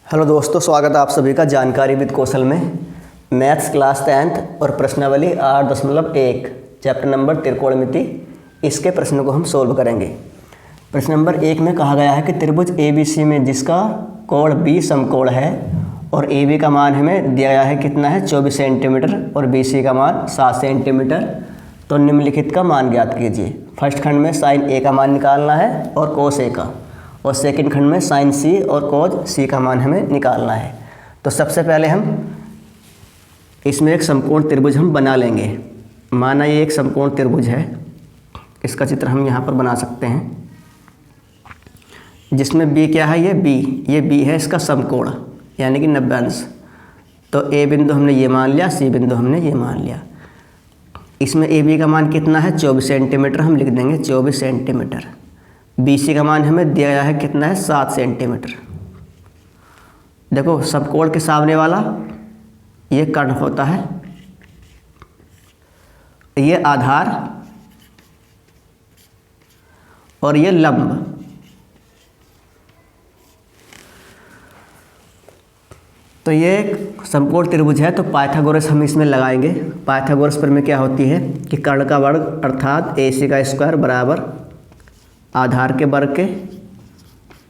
Hello दोस्तों, स्वागत है आप सभी का जानकारी विद कौशल में। मैथ्स क्लास 10th और प्रश्नावली 8.1 चैप्टर नंबर त्रिकोणमिति, इसके प्रश्नों को हम सोल्व करेंगे। प्रश्न नंबर 1 में कहा गया है कि त्रिभुज ABC में जिसका कोण B समकोण है और AB का मान हमें दिया गया है कितना है 24 सेंटीमीटर और BC का मान 7 सेंटीमीटर, तो निम्नलिखित का मान ज्ञात कीजिए। फर्स्ट खंड में साइन A का मान निकालना है और कोस A का, और सेकंड खंड में साइन C और कोज C का मान हमें निकालना है। तो सबसे पहले हम इसमें एक समकोण त्रिभुज हम बना लेंगे। माना ये एक समकोण त्रिभुज है, इसका चित्र हम यहाँ पर बना सकते हैं, जिसमें B क्या है, ये B है इसका समकोण यानी कि 90 अंश। तो A बिंदु हमने ये मान लिया, C बिंदु हमने ये मान लिया। इसमें AB का मान कितना है 24 सेंटीमीटर, हम लिख देंगे 24 सेंटीमीटर। BC का मान हमें दिया गया है कितना है 7 सेंटीमीटर। देखो समकोण के सामने वाला ये कर्ण होता है, ये आधार और ये लंब। तो ये एक समकोण त्रिभुज है, तो पाइथागोरस हम इसमें लगाएंगे। पाइथागोरस पर में क्या होती है कि कर्ण का वर्ग अर्थात AC का स्क्वायर बराबर आधार के वर्ग के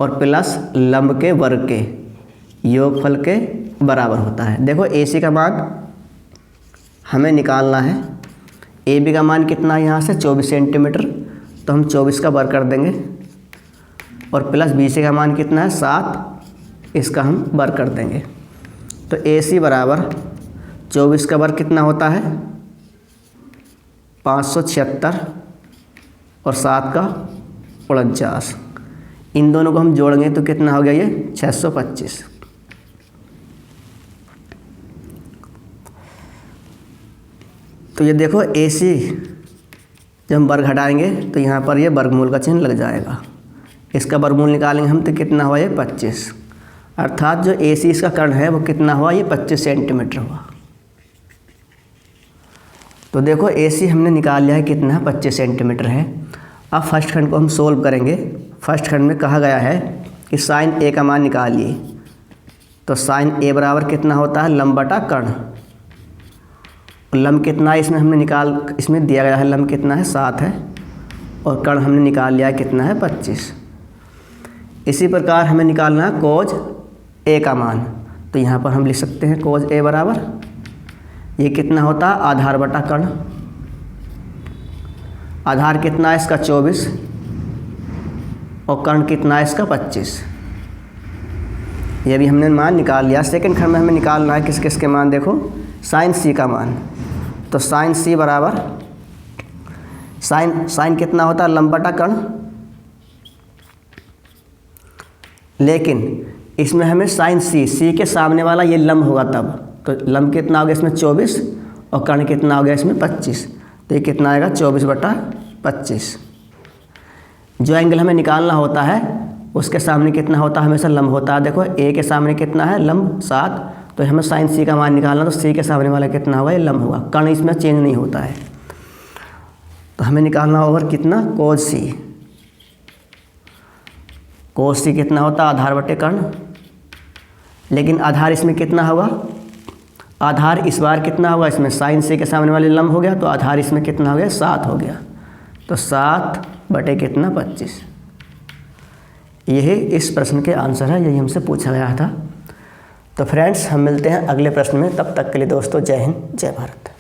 और प्लस लंब के वर्ग के योगफल के बराबर होता है। देखो AC का मान हमें निकालना है, AB का मान कितना है यहाँ से 24 सेंटीमीटर, तो हम 24 का वर्ग कर देंगे, और प्लस BC का मान कितना है 7, इसका हम वर्ग कर देंगे। तो AC बराबर 24 का वर्ग कितना होता है 576 और 7 का 49। इन दोनों को हम जोड़ेंगे तो कितना हो गया ये 625। तो ये देखो AC जब हम वर्ग हटाएंगे तो यहाँ पर ये वर्गमूल का चिन्ह लग जाएगा। इसका वर्गमूल निकालेंगे हम तो कितना हुआ ये 25, अर्थात जो AC इसका कर्ण है वो कितना हुआ ये 25 सेंटीमीटर हुआ। तो देखो AC हमने निकाल लिया है कितना है 25 सेंटीमीटर है। अब फर्स्ट खंड को हम सोल्व करेंगे। फर्स्ट खंड में कहा गया है कि साइन A का मान निकालिए, तो साइन A बराबर कितना होता है लंब बटा कर्ण। लंब कितना है इसमें दिया गया है लंब कितना है 7 है, और कर्ण हमने निकाल लिया है कितना है 25। इसी प्रकार हमें निकालना है कोज A का मान, तो यहाँ पर हम लिख सकते हैं कोज A बराबर ये कितना होता है आधार बटा कर्ण। आधार कितना है इसका 24 और कर्ण कितना है इसका 25। ये भी हमने मान निकाल लिया। सेकंड खंड में हमें निकालना है किस किस के मान, देखो साइन C का मान, तो साइन C बराबर साइन कितना होता है लंब बटा कर्ण, लेकिन इसमें हमें साइन C के सामने वाला ये लंब होगा तब, तो लंब कितना हो गया इसमें 24 और कर्ण कितना हो गया इसमें 25, तो ये कितना आएगा 24/25। जो एंगल हमें निकालना होता है उसके सामने कितना होता है हमेशा लंब होता है। देखो A के सामने कितना है लंब 7, तो हमें साइन C का मान निकालना, तो C के सामने वाला कितना होगा ये लंब होगा, कर्ण इसमें चेंज नहीं होता है। तो हमें निकालना होगा कितना कोज C। कोज C कितना होता है आधार बटे कर्ण, लेकिन आधार इसमें कितना होगा, आधार इस बार कितना होगा इसमें साइन C के सामने वाले लंब हो गया, तो आधार इसमें कितना हो गया 7 हो गया, तो 7 बटे कितना 25। यही इस प्रश्न के आंसर है, यही हमसे पूछा गया था। तो फ्रेंड्स हम मिलते हैं अगले प्रश्न में, तब तक के लिए दोस्तों जय हिंद जय भारत।